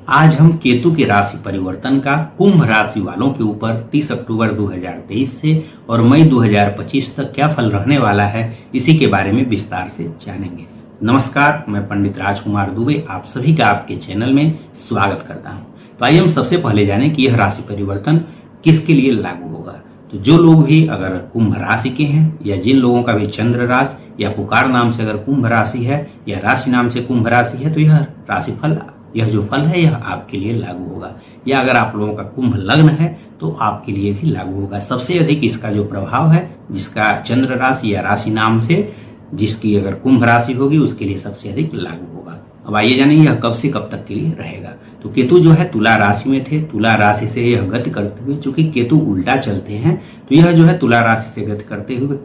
आज हम केतु के राशि परिवर्तन का कुंभ राशि वालों के ऊपर 30 अक्टूबर 2023 से और मई 2025 तक क्या फल रहने वाला है, इसी के बारे में विस्तार से जानेंगे। नमस्कार, मैं पंडित राजकुमार दुबे आप सभी का आपके चैनल में स्वागत करता हूं। तो आइए हम सबसे पहले जानें कि यह राशि परिवर्तन किसके लिए लागू होगा। तो जो लोग भी अगर कुंभ राशि के हैं या जिन लोगों का भी चंद्र राशि या पुकार नाम से अगर कुंभ राशि है या राशि नाम से कुंभ राशि है, तो यह राशिफल, यह जो फल है यह आपके लिए लागू होगा। या अगर आप लोगों का कुंभ लग्न है तो आपके लिए भी लागू होगा। सबसे अधिक इसका जो प्रभाव है, जिसका चंद्र राशि या राशि नाम से जिसकी अगर कुंभ राशि होगी उसके लिए सबसे अधिक लागू होगा। अब आइए जानें यह कब से कब तक के लिए रहेगा। तो केतु जो है तुला राशि में थे, तुला राशि से यह गति करते हुए, चूंकि केतु उल्टा चलते हैं तो यह जो है तुला राशि से गति करते हुए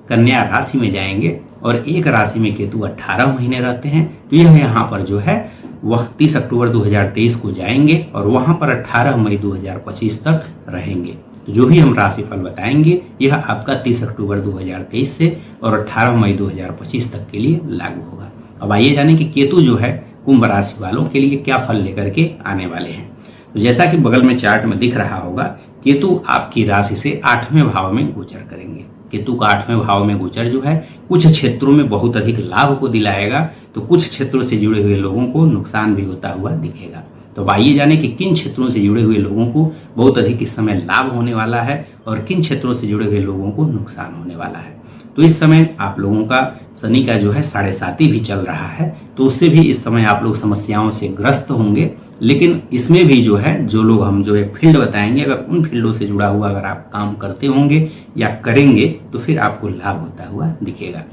कन्या राशि में जाएंगे और एक राशि में केतु 18 महीने रहते हैं। तो यह यहाँ पर जो है वह 30 अक्टूबर 2023 को जाएंगे और वहां पर 18 मई 2025 तक रहेंगे। तो जो भी हम राशिफल बताएंगे यह आपका 30 अक्टूबर 2023 से और 18 मई 2025 तक के लिए लागू होगा। अब आइए जानें कि केतु जो है कुंभ राशि वालों के लिए क्या फल लेकर के आने वाले हैं। तो जैसा कि बगल में चार्ट में दिख रहा होगा, केतु आपकी राशि से 8वें भाव में गोचर करेंगे। केतु का 8वें भाव में गोचर जो है कुछ क्षेत्रों में बहुत अधिक लाभ को दिलाएगा, तो कुछ क्षेत्रों से जुड़े हुए लोगों को नुकसान भी होता हुआ दिखेगा। तो आइए जाने कि किन क्षेत्रों से जुड़े हुए लोगों को बहुत अधिक इस समय लाभ होने वाला है और किन क्षेत्रों से जुड़े हुए लोगों को नुकसान होने वाला है। तो इस समय आप लोगों का शनि का जो है 7.5 भी चल रहा है, तो उससे भी इस समय आप लोग समस्याओं से ग्रस्त होंगे। लेकिन इसमें भी जो है जो लोग हम जो है फील्ड बताएंगे, अगर उन फील्डों से जुड़ा हुआ अगर आप काम करते होंगे या करेंगे तो फिर आपको लाभ होता हुआ दिखेगा।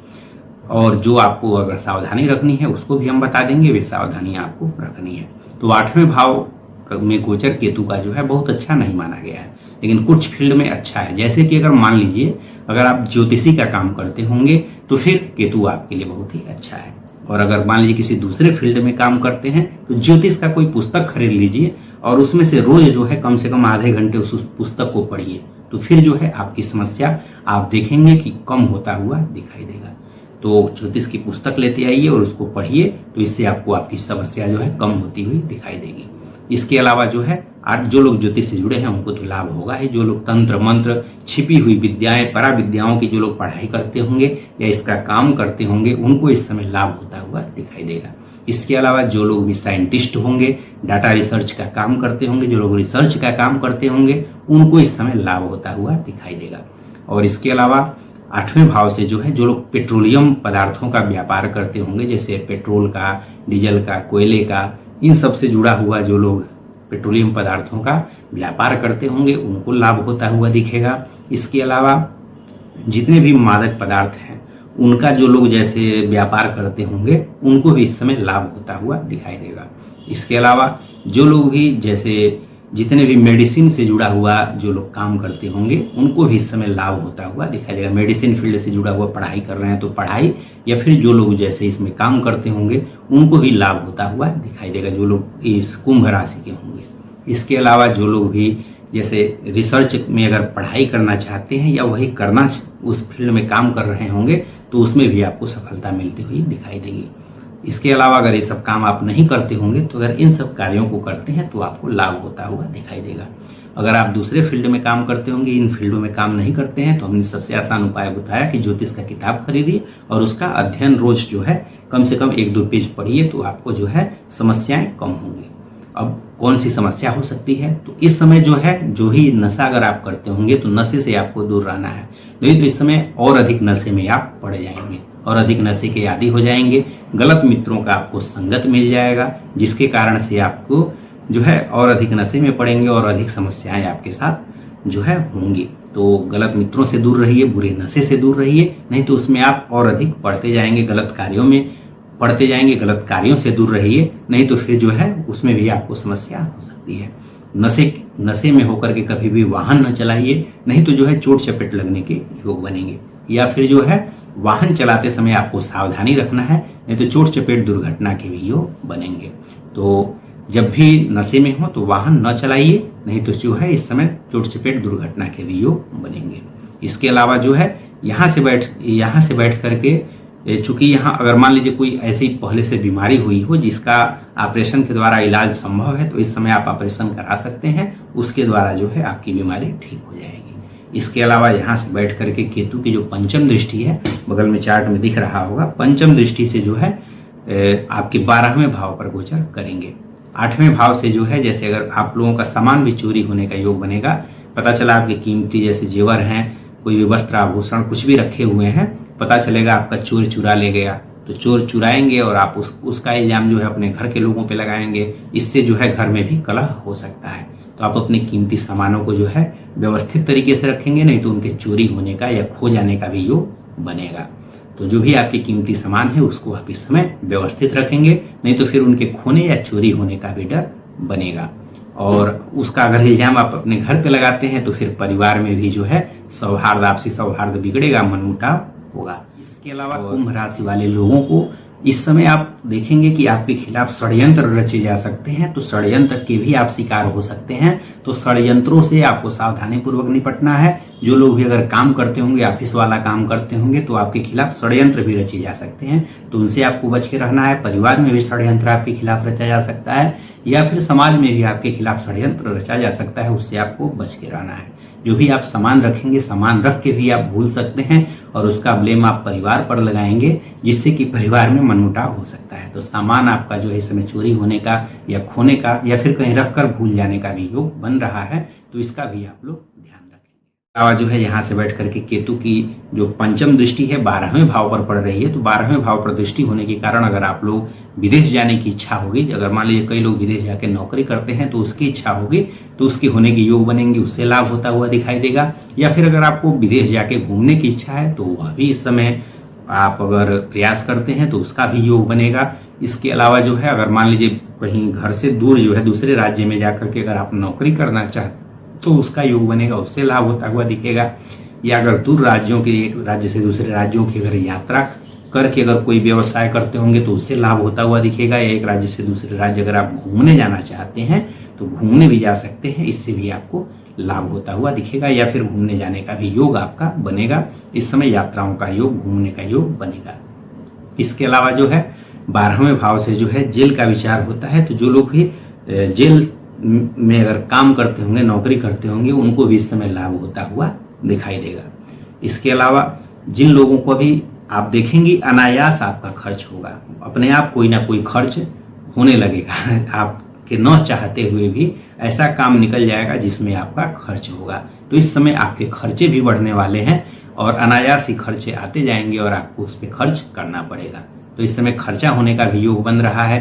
और जो आपको अगर सावधानी रखनी है उसको भी हम बता देंगे, वे सावधानी आपको रखनी है। तो 8वें भाव में गोचर केतु का जो है बहुत अच्छा नहीं माना गया है, लेकिन कुछ फील्ड में अच्छा है। जैसे कि अगर मान लीजिए अगर आप ज्योतिषी का काम करते होंगे तो फिर केतु आपके लिए बहुत ही अच्छा है। और अगर मान लीजिए किसी दूसरे फील्ड में काम करते हैं तो ज्योतिष का कोई पुस्तक खरीद लीजिए और उसमें से रोज जो है कम से कम आधे घंटे उस पुस्तक को पढ़िए, तो फिर जो है आपकी समस्या आप देखेंगे कि कम होता हुआ दिखाई देगा। तो ज्योतिष की पुस्तक लेते आइए और उसको पढ़िए, तो इससे आपको आपकी समस्या जो है कम होती हुई दिखाई देगी। इसके अलावा जो है आज जो लोग ज्योतिष से जुड़े हैं उनको तो लाभ होगा ही। जो लोग तंत्र मंत्र, छिपी हुई विद्याएं, परा विद्याओं की जो लोग पढ़ाई करते होंगे या इसका काम करते होंगे उनको इस समय लाभ होता हुआ दिखाई देगा। इसके अलावा जो लोग भी साइंटिस्ट होंगे, डाटा रिसर्च का काम करते होंगे, जो लोग रिसर्च का काम करते होंगे उनको इस समय लाभ होता हुआ दिखाई देगा। और इसके अलावा 8वें भाव से जो है जो लोग पेट्रोलियम पदार्थों का व्यापार करते होंगे, जैसे पेट्रोल का, डीजल का, कोयले का, इन सब से जुड़ा हुआ जो लोग पेट्रोलियम पदार्थों का व्यापार करते होंगे उनको लाभ होता हुआ दिखेगा। इसके अलावा जितने भी मादक पदार्थ हैं उनका जो लोग जैसे व्यापार करते होंगे उनको भी इस समय लाभ होता हुआ दिखाई देगा। इसके अलावा जो लोग भी जैसे जितने भी मेडिसिन से जुड़ा हुआ जो लोग काम करते होंगे उनको भी इस समय लाभ होता हुआ दिखाई देगा। मेडिसिन फील्ड से जुड़ा हुआ पढ़ाई कर रहे हैं तो पढ़ाई, या फिर जो लोग जैसे इसमें काम करते होंगे उनको भी लाभ होता हुआ दिखाई देगा, जो लोग इस कुंभ राशि के होंगे। इसके अलावा जो लोग भी जैसे रिसर्च में अगर पढ़ाई करना चाहते हैं या वही करना उस फील्ड में काम कर रहे होंगे तो उसमें भी आपको सफलता मिलती हुई दिखाई देगी। इसके अलावा अगर ये सब काम आप नहीं करते होंगे तो अगर इन सब कार्यों को करते हैं तो आपको लाभ होता हुआ दिखाई देगा। अगर आप दूसरे फील्ड में काम करते होंगे, इन फील्डों में काम नहीं करते हैं, तो हमने सबसे आसान उपाय बताया कि ज्योतिष का किताब खरीदिए और उसका अध्ययन रोज जो है कम से कम 1-2 पेज पढ़िए, तो आपको जो है समस्याएं कम होंगी। अब कौन सी समस्या हो सकती है, तो इस समय जो है जो ही नशा अगर आप करते होंगे तो नशे से आपको दूर रहना है, नहीं तो इस समय और अधिक नशे में आप पड़ जाएंगे और अधिक नशे के आदी हो जाएंगे। गलत मित्रों का आपको संगत मिल जाएगा, जिसके कारण से आपको जो है और अधिक नशे में पड़ेंगे और अधिक समस्याएं आपके साथ जो है होंगी। तो गलत मित्रों से दूर रहिए, बुरे नशे से दूर रहिए, नहीं तो उसमें आप और अधिक पड़ते जाएंगे, गलत कार्यों में पड़ते जाएंगे। गलत कार्यों से दूर रहिए, नहीं तो फिर जो है उसमें भी आपको समस्या हो सकती है। नशे में होकर के कभी भी वाहन न चलाइए, नहीं तो जो है चोट चपेट लगने के योग बनेंगे। या फिर जो है वाहन चलाते समय आपको सावधानी रखना है, नहीं तो चोट चपेट दुर्घटना के भी योग बनेंगे। तो जब भी नशे में हो तो वाहन न चलाइए, नहीं तो जो है इस समय चोट चपेट दुर्घटना के भी योग बनेंगे। इसके अलावा जो है यहाँ से बैठ करके चूंकि यहाँ अगर मान लीजिए कोई ऐसी पहले से बीमारी हुई हो जिसका ऑपरेशन के द्वारा इलाज संभव है, तो इस समय आप ऑपरेशन करा सकते हैं, उसके द्वारा जो है आपकी बीमारी ठीक हो जाएगी। इसके अलावा यहाँ से बैठ करके केतु की जो पंचम दृष्टि है, बगल में चार्ट में दिख रहा होगा, पंचम दृष्टि से जो है आपके 12वें भाव पर गोचर करेंगे। 8वें भाव से जो है, जैसे अगर आप लोगों का सामान भी चोरी होने का योग बनेगा, पता चला आपके कीमती जैसे जेवर हैं, कोई भी वस्त्र आभूषण कुछ भी रखे हुए हैं, पता चलेगा आपका चोर चुरा ले गया, तो चोर चुराएंगे और आप उसका इल्जाम जो है अपने घर के लोगों पे लगाएंगे। इससे जो है घर में भी कलह हो सकता है। तो आप अपने कीमती सामानों को जो है व्यवस्थित तरीके से रखेंगे, नहीं तो उनके चोरी होने का या खो जाने का भी योग बनेगा। तो जो भी आपके कीमती सामान है उसको आप इस समय व्यवस्थित रखेंगे, नहीं तो फिर उनके खोने या चोरी होने का भी डर बनेगा। और उसका अगर इल्जाम आप अपने घर पे लगाते हैं तो फिर परिवार में भी जो है सौहार्द, आपसी सौहार्द बिगड़ेगा, मनमुटाव होगा। इसके अलावा कुंभ राशि वाले लोगों को इस समय आप देखेंगे कि आपके खिलाफ षड्यंत्र रचे जा सकते हैं, तो षड्यंत्र के भी आप शिकार हो सकते हैं। तो षड्यंत्रों से आपको सावधानी पूर्वक निपटना है। जो लोग भी अगर काम करते होंगे, ऑफिस वाला काम करते होंगे, तो आपके खिलाफ षड्यंत्र भी रचे जा सकते हैं, तो उनसे आपको बच के रहना है। परिवार में भी षड्यंत्र आपके खिलाफ रचा जा सकता है, या फिर समाज में भी आपके खिलाफ षड्यंत्र रचा जा सकता है, उससे आपको बच के रहना है। जो भी आप सामान रखेंगे, सामान रख के भी आप भूल सकते हैं और उसका ब्लेम आप परिवार पर लगाएंगे, जिससे कि परिवार में मनमुटाव हो सकता है। तो सामान आपका जो है इस समय चोरी होने का या खोने का या फिर कहीं रखकर भूल जाने का भी योग बन रहा है, तो इसका भी आप लोग ध्यान रखेंगे। अलावा जो है यहाँ से बैठ करके केतु की जो पंचम दृष्टि है 12वें भाव पर पड़ रही है, तो 12वें भाव पर दृष्टि होने के कारण अगर आप लोग विदेश जाने की इच्छा होगी, अगर मान लीजिए कई लोग विदेश जाके नौकरी करते हैं तो उसकी इच्छा होगी, तो उसकी होने के योग बनेंगे, उससे लाभ होता हुआ दिखाई देगा। या फिर अगर आपको विदेश जाके घूमने की इच्छा है तो वह भी इस समय आप अगर प्रयास करते हैं तो उसका भी योग बनेगा। इसके अलावा जो है अगर मान लीजिए कहीं घर से दूर जो है दूसरे राज्य में जाकर के अगर आप नौकरी करना चाहते तो उसका योग बनेगा, उससे लाभ होता हुआ दिखेगा। या अगर दूर राज्यों के, एक राज्य से दूसरे राज्यों की अगर यात्रा करके अगर कोई व्यवसाय करते होंगे तो उससे लाभ होता हुआ दिखेगा। या एक राज्य से दूसरे राज्य अगर आप घूमने जाना चाहते हैं तो घूमने भी जा सकते हैं, इससे भी आपको लाभ होता हुआ दिखेगा। या फिर घूमने जाने का भी योग आपका बनेगा। इस समय यात्राओं का योग, घूमने का योग बनेगा। इसके अलावा जो है 12वें भाव से जो है जेल का विचार होता है, तो जो लोग भी जेल में अगर काम करते होंगे, नौकरी करते होंगे, उनको भी इस समय लाभ होता हुआ दिखाई देगा। इसके अलावा जिन लोगों को भी आप देखेंगे अनायास आपका खर्च होगा, अपने आप कोई ना कोई खर्च होने लगेगा। आपके न चाहते हुए भी ऐसा काम निकल जाएगा जिसमें आपका खर्च होगा। तो इस समय आपके खर्चे भी बढ़ने वाले हैं और अनायास ही खर्चे आते जाएंगे और आपको उस पर खर्च करना पड़ेगा। तो इस समय खर्चा होने का भी योग बन रहा है।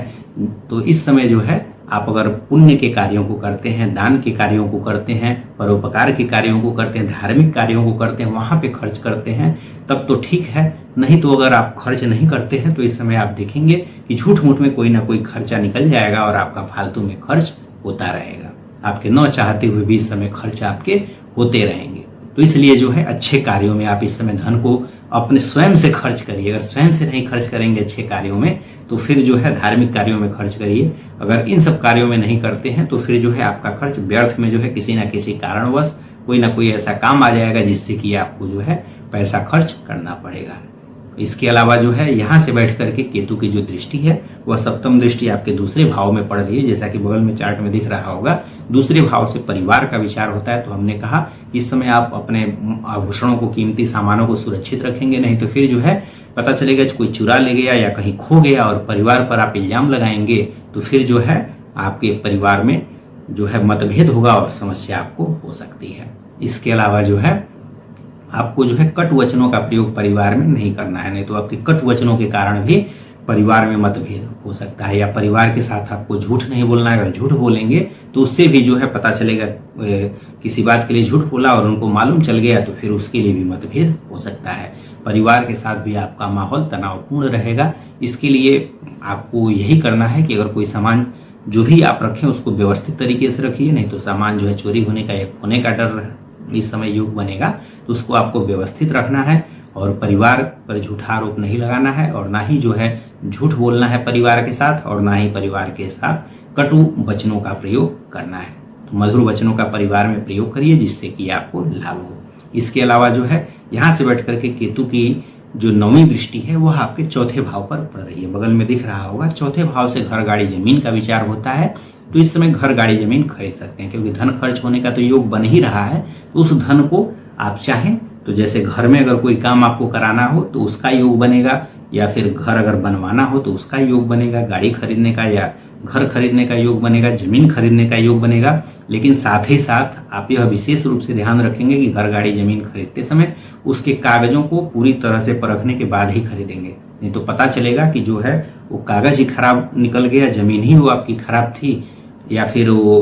तो इस समय जो है आप अगर पुण्य के कार्यों को करते हैं, दान के कार्यों को करते हैं, परोपकार के कार्यों को करते हैं, धार्मिक कार्यों को करते हैं, वहां पे खर्च करते हैं, तब तो ठीक है। नहीं तो अगर आप खर्च नहीं करते हैं तो इस समय आप देखेंगे कि झूठ मूठ में कोई ना कोई खर्चा निकल जाएगा और आपका फालतू में खर्च होता रहेगा। आपके न चाहते हुए भी इस समय खर्च आपके होते रहेंगे। तो इसलिए जो है अच्छे कार्यों में आप इस समय धन को अपने स्वयं से खर्च करिए। अगर स्वयं से नहीं खर्च करेंगे अच्छे कार्यों में तो फिर जो है धार्मिक कार्यों में खर्च करिए। अगर इन सब कार्यों में नहीं करते हैं तो फिर जो है आपका खर्च व्यर्थ में जो है किसी ना किसी कारणवश कोई ना कोई ऐसा काम आ जाएगा जिससे कि आपको जो है पैसा खर्च करना पड़ेगा। इसके अलावा जो है यहाँ से बैठ करके केतु की जो दृष्टि है वह सप्तम दृष्टि आपके दूसरे भाव में पड़ रही है। जैसा कि बगल में चार्ट में दिख रहा होगा, दूसरे भाव से परिवार का विचार होता है। तो हमने कहा इस समय आप अपने आभूषणों को, कीमती सामानों को सुरक्षित रखेंगे, नहीं तो फिर जो है पता चलेगा कोई चुरा ले गया या कहीं खो गया और परिवार पर आप इल्जाम लगाएंगे तो फिर जो है आपके परिवार में जो है मतभेद होगा और समस्या आपको हो सकती है। इसके अलावा जो है आपको जो है कट वचनों का प्रयोग परिवार में नहीं करना है, नहीं तो आपके कट वचनों के कारण भी परिवार में मतभेद हो सकता है। या परिवार के साथ आपको झूठ नहीं बोलना है, अगर झूठ बोलेंगे तो उससे भी जो है पता चलेगा किसी बात के लिए झूठ बोला और उनको मालूम चल गया तो फिर उसके लिए भी मतभेद हो सकता है। परिवार के साथ भी आपका माहौल तनावपूर्ण रहेगा। इसके लिए आपको यही करना है कि अगर कोई सामान जो भी आप रखें उसको व्यवस्थित तरीके से रखिए, नहीं तो सामान जो है चोरी होने का या खोने का डर इस समय योग बनेगा। तो उसको आपको व्यवस्थित रखना है और परिवार पर झूठा आरोप नहीं लगाना है और ना ही जो है झूठ बोलना है परिवार के साथ और ना ही परिवार के साथ कटु वचनों का प्रयोग करना है। तो मधुर वचनों का परिवार में प्रयोग करिए जिससे कि आपको लाभ हो। इसके अलावा जो है यहाँ से बैठ करके केतु की जो नौवीं दृष्टि है वह आपके चौथे भाव पर पड़ रही है। बगल में दिख रहा होगा, चौथे भाव से घर गाड़ी जमीन का विचार होता है। तो इस समय घर गाड़ी जमीन खरीद सकते हैं, क्योंकि धन खर्च होने का तो योग बन ही रहा है। तो उस धन को आप चाहें तो जैसे घर में अगर कोई काम आपको कराना हो तो उसका योग बनेगा, या फिर घर अगर बनवाना हो तो उसका योग बनेगा, गाड़ी खरीदने का या घर खरीदने का योग बनेगा, जमीन खरीदने का योग बनेगा। लेकिन साथ ही साथ आप यह विशेष रूप से ध्यान रखेंगे कि घर गाड़ी जमीन खरीदते समय उसके कागजों को पूरी तरह से परखने के बाद ही खरीदेंगे, नहीं तो पता चलेगा कि जो है वो कागज ही खराब निकल गया, जमीन ही वो आपकी खराब थी, या फिर वो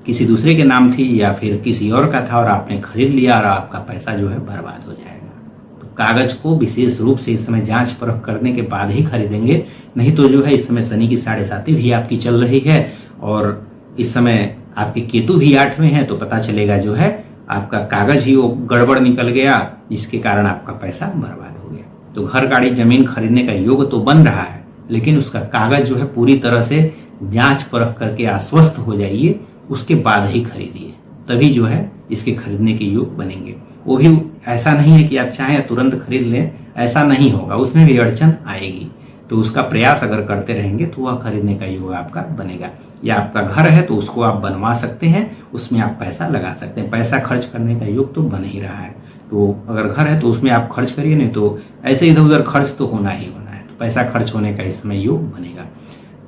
किसी दूसरे के नाम थी, या फिर किसी और का था और आपने खरीद लिया और आपका पैसा जो है बर्बाद हो जाएगा। तो कागज को विशेष रूप से इस समय जांच परख करने के बाद ही खरीदेंगे, नहीं तो जो है इस समय शनि की 7.5 भी आपकी चल रही है और इस समय आपके केतु भी 8वें हैं। तो पता चलेगा जो है आपका कागज ही वो गड़बड़ निकल गया, जिसके कारण आपका पैसा बर्बाद हो गया। तो घर गाड़ी जमीन खरीदने का योग तो बन रहा है, लेकिन उसका कागज जो है पूरी तरह से जांच परख करके आश्वस्त हो जाइए, उसके बाद ही खरीदिए, तभी जो है इसके खरीदने के योग बनेंगे। वो भी ऐसा नहीं है कि आप चाहें तुरंत खरीद लें, ऐसा नहीं होगा, उसमें भी अड़चन आएगी। तो उसका प्रयास अगर करते रहेंगे तो वह खरीदने का योग आपका बनेगा। या आपका घर है तो उसको आप बनवा सकते हैं, उसमें आप पैसा लगा सकते हैं। पैसा खर्च करने का योग तो बन ही रहा है, तो अगर घर है तो उसमें आप खर्च करिए, नहीं तो ऐसे इधर उधर खर्च तो होना ही होना है। तो पैसा खर्च होने का इस समय योग बनेगा।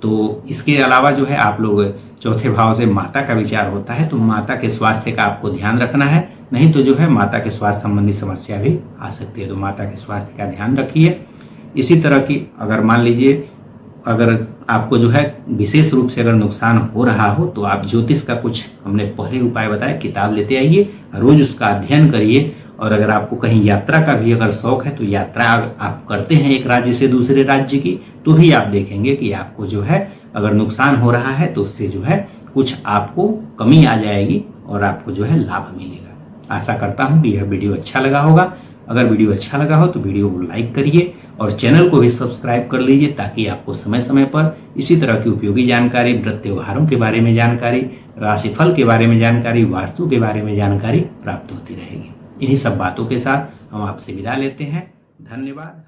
तो इसके अलावा जो है आप लोग चौथे भाव से माता का विचार होता है, तो माता के स्वास्थ्य का आपको ध्यान रखना है, नहीं तो जो है माता के स्वास्थ्य संबंधी समस्या भी आ सकती है। तो माता के स्वास्थ्य का ध्यान रखिए। इसी तरह की अगर मान लीजिए अगर आपको जो है विशेष रूप से अगर नुकसान हो रहा हो तो आप ज्योतिष का कुछ हमने पहले उपाय बताया, किताब लेते आइए, रोज उसका अध्ययन करिए। और अगर आपको कहीं यात्रा का भी अगर शौक है तो यात्रा आप करते हैं एक राज्य से दूसरे राज्य की, तो भी आप देखेंगे कि आपको जो है अगर नुकसान हो रहा है तो उससे जो है कुछ आपको कमी आ जाएगी और आपको जो है लाभ मिलेगा। आशा करता हूं कि यह वीडियो अच्छा लगा होगा। अगर वीडियो अच्छा लगा हो तो वीडियो को लाइक करिए और चैनल को भी सब्सक्राइब कर लीजिए, ताकि आपको समय समय पर इसी तरह की उपयोगी जानकारी, व्रत त्योहारों के बारे में जानकारी, राशिफल के बारे में जानकारी, वास्तु के बारे में जानकारी प्राप्त होती रहेगी। इन्हीं सब बातों के साथ हम आपसे विदा लेते हैं। धन्यवाद।